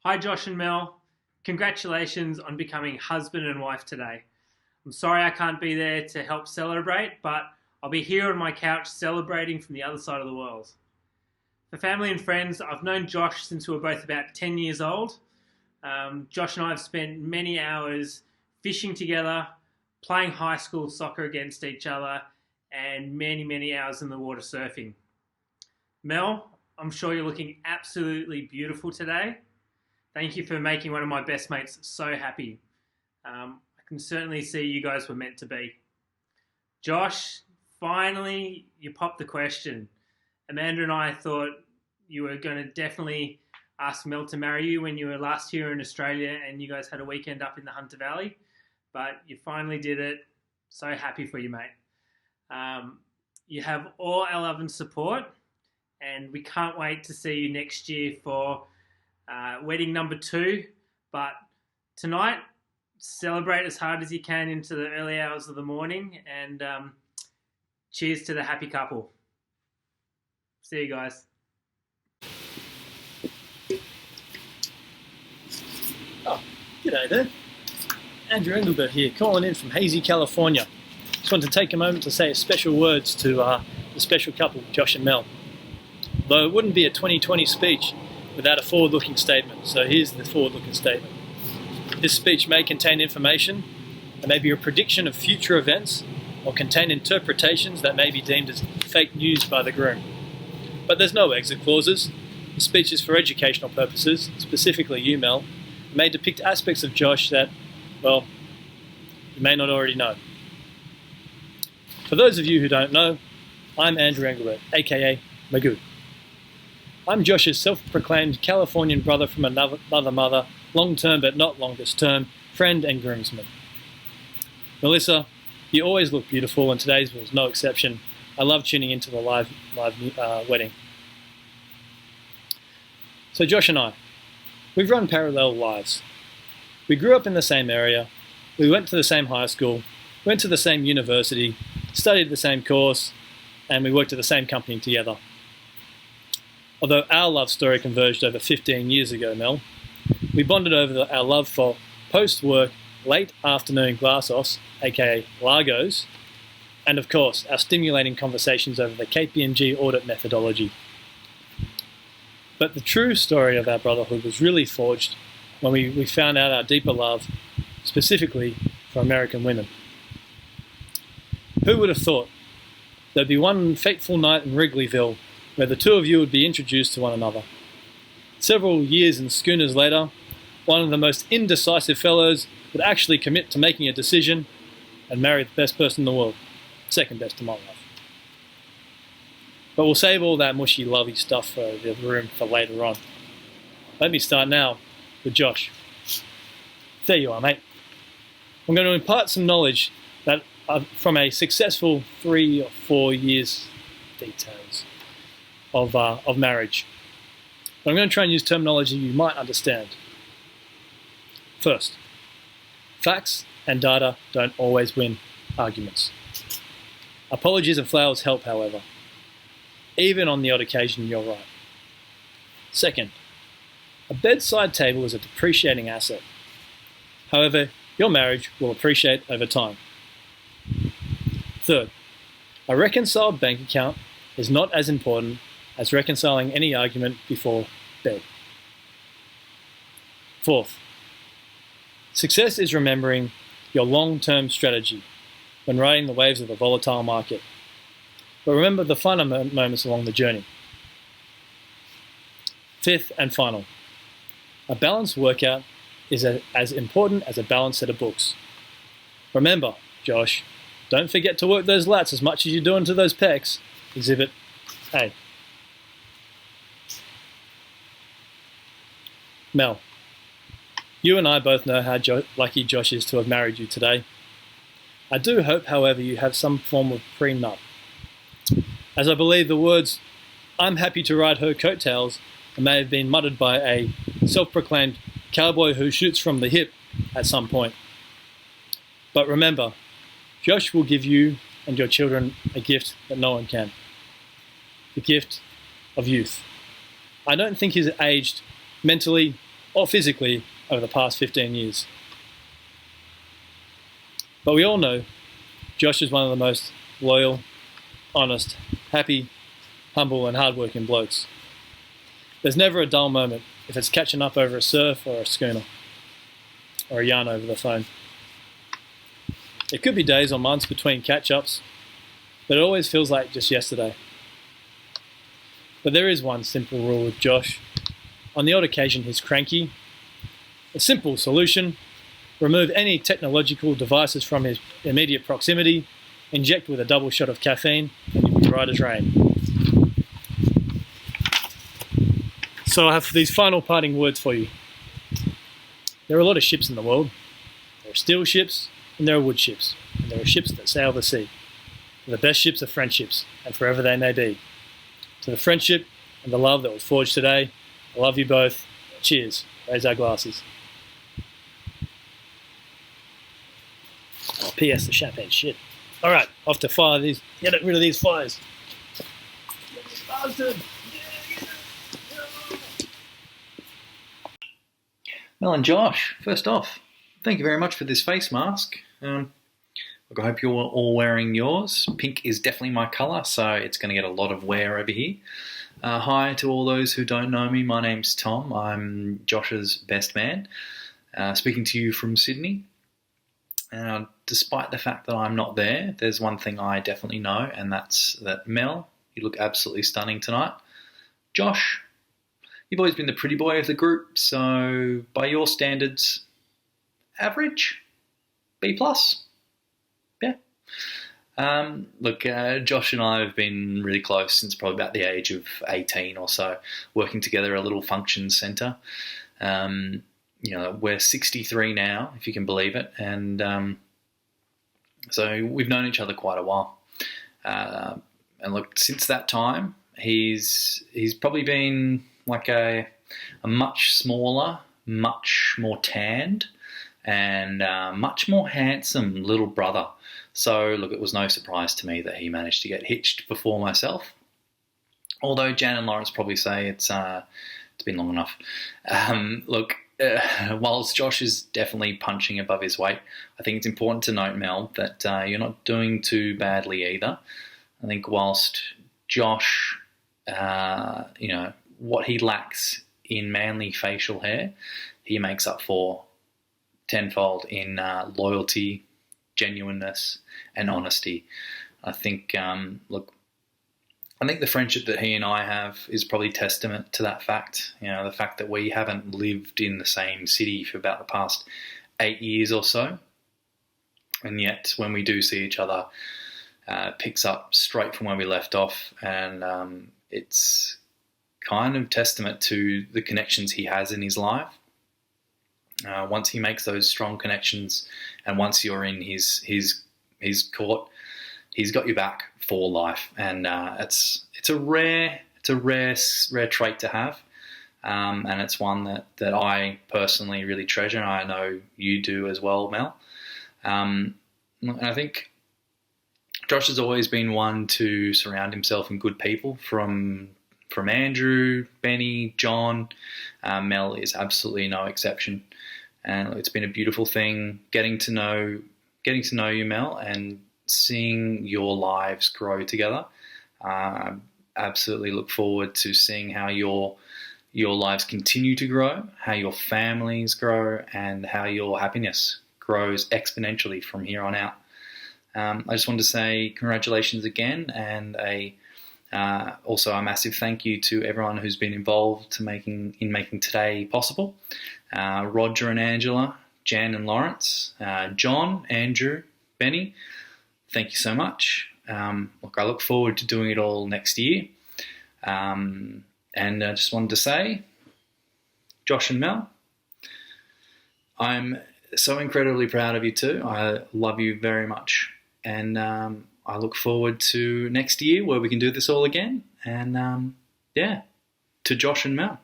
Hi, Josh and Mel. Congratulations on becoming husband and wife today. I'm sorry I can't be there to help celebrate, but I'll be here on my couch celebrating from the other side of the world. For family and friends, I've known Josh since we were both about 10 years old. Josh and I have spent many hours fishing together, playing high school soccer against each other, and many, many hours in the water surfing. Mel, I'm sure you're looking absolutely beautiful today. Thank you for making one of my best mates so happy. I can certainly see you guys were meant to be. Josh, finally you popped the question. Amanda and I thought you were going to definitely ask Mel to marry you when you were last here in Australia and you guys had a weekend up in the Hunter Valley, but you finally did it. So happy for you, mate. You have all our love and support, and we can't wait to see you next year for wedding number 2. But tonight, celebrate as hard as you can into the early hours of the morning, and cheers to the happy couple. See you guys. Oh, g'day there. Andrew Engelbert here, calling in from hazy California. Just want to take a moment to say special words to the special couple, Josh and Mel. Though it wouldn't be a 2020 speech without a forward-looking statement, so here's the forward-looking statement. This speech may contain information that may be a prediction of future events or contain interpretations that may be deemed as fake news by the groom. But there's no exit clauses. The speech is for educational purposes, specifically you, Mel. It may depict aspects of Josh that, well, you may not already know. For those of you who don't know, I'm Andrew Engelbert, aka Magoo. I'm Josh's self-proclaimed Californian brother from another mother, long-term but not longest term, friend and groomsman. Melissa, you always look beautiful, and today's was no exception. I love tuning into the live wedding. So Josh and I, we've run parallel lives. We grew up in the same area, we went to the same high school, went to the same university, studied the same course, and we worked at the same company together. Although our love story converged over 15 years ago, Mel, we bonded over our love for post-work, late afternoon glass-offs, aka Largos, and of course, our stimulating conversations over the KPMG audit methodology. But the true story of our brotherhood was really forged when we found out our deeper love, specifically for American women. Who would have thought there'd be one fateful night in Wrigleyville where the two of you would be introduced to one another? Several years and schooners later, one of the most indecisive fellows would actually commit to making a decision and marry the best person in the world. Second best in my life. But we'll save all that mushy, lovey stuff for the room for later on. Let me start now with Josh. There you are, mate. I'm going to impart some knowledge that from a successful 3 or 4 years details of marriage. But I'm going to try and use terminology you might understand. First, facts and data don't always win arguments. Apologies and flowers help, however. Even on the odd occasion, you're right. Second, a bedside table is a depreciating asset. However, your marriage will appreciate over time. Third, a reconciled bank account is not as important as reconciling any argument before bed. Fourth, success is remembering your long-term strategy when riding the waves of a volatile market. But remember the finer moments along the journey. Fifth and final, a balanced workout is as important as a balanced set of books. Remember, Josh, don't forget to work those lats as much as you're doing to those pecs. Exhibit A. Mel, you and I both know how lucky Josh is to have married you today. I do hope, however, you have some form of prenup, as I believe the words, "I'm happy to ride her coattails," may have been muttered by a self-proclaimed cowboy who shoots from the hip at some point. But remember, Josh will give you and your children a gift that no one can. The gift of youth. I don't think he's aged mentally or physically over the past 15 years. But we all know Josh is one of the most loyal, honest, happy, humble and hardworking blokes. There's never a dull moment if it's catching up over a surf or a schooner, or a yarn over the phone. It could be days or months between catch-ups, but it always feels like just yesterday. But there is one simple rule with Josh. On the odd occasion he's cranky. A simple solution: remove any technological devices from his immediate proximity, inject with a double shot of caffeine, and you'll be right as rain. So I have these final parting words for you. There are a lot of ships in the world. There are steel ships and there are wood ships, and there are ships that sail the sea. The best ships are friendships, and forever they may be. To the friendship and the love that was forged today, I love you both. Cheers. Raise our glasses. Oh, P.S. the champagne shit. Alright, off to fire these. Get rid of these fires. Bastard! Mel and Josh, first off, thank you very much for this face mask. Look, I hope you're all wearing yours. Pink is definitely my colour, so it's going to get a lot of wear over here. Hi to all those who don't know me. My name's Tom. I'm Josh's best man, speaking to you from Sydney. Despite the fact that I'm not there, there's one thing I definitely know, and that's that Mel, you look absolutely stunning tonight. Josh, you've always been the pretty boy of the group, so by your standards, average, B+. Yeah. Look, Josh and I have been really close since probably about the age of 18 or so, working together at a little function centre. We're 63 now, if you can believe it, and so we've known each other quite a while. And look, since that time, he's probably been like a much smaller, much more tanned, and much more handsome little brother. So, look, it was no surprise to me that he managed to get hitched before myself. Although Jan and Lawrence probably say it's been long enough. Whilst Josh is definitely punching above his weight, I think it's important to note, Mel, that you're not doing too badly either. I think whilst Josh, what he lacks in manly facial hair, he makes up for tenfold in loyalty, genuineness, and honesty. I think, I think the friendship that he and I have is probably testament to that fact. The fact that we haven't lived in the same city for about the past 8 years or so, and yet when we do see each other, picks up straight from where we left off, and it's kind of testament to the connections he has in his life. Once he makes those strong connections, and once you're in his court, he's got your back for life, and it's a rare trait to have, and it's one that I personally really treasure. I know you do as well, Mel. And I think Josh has always been one to surround himself in good people. From Andrew, Benny, John, Mel is absolutely no exception. And it's been a beautiful thing getting to know you, Mel, and seeing your lives grow together. Absolutely look forward to seeing how your lives continue to grow, how your families grow, and how your happiness grows exponentially from here on out. I just wanted to say congratulations again, and also a massive thank you to everyone who's been involved in making today possible. Roger and Angela, Jan and Lawrence, John, Andrew, Benny, thank you so much. I look forward to doing it all next year. And I just wanted to say, Josh and Mel, I'm so incredibly proud of you too. I love you very much. And I look forward to next year where we can do this all again. And to Josh and Mel.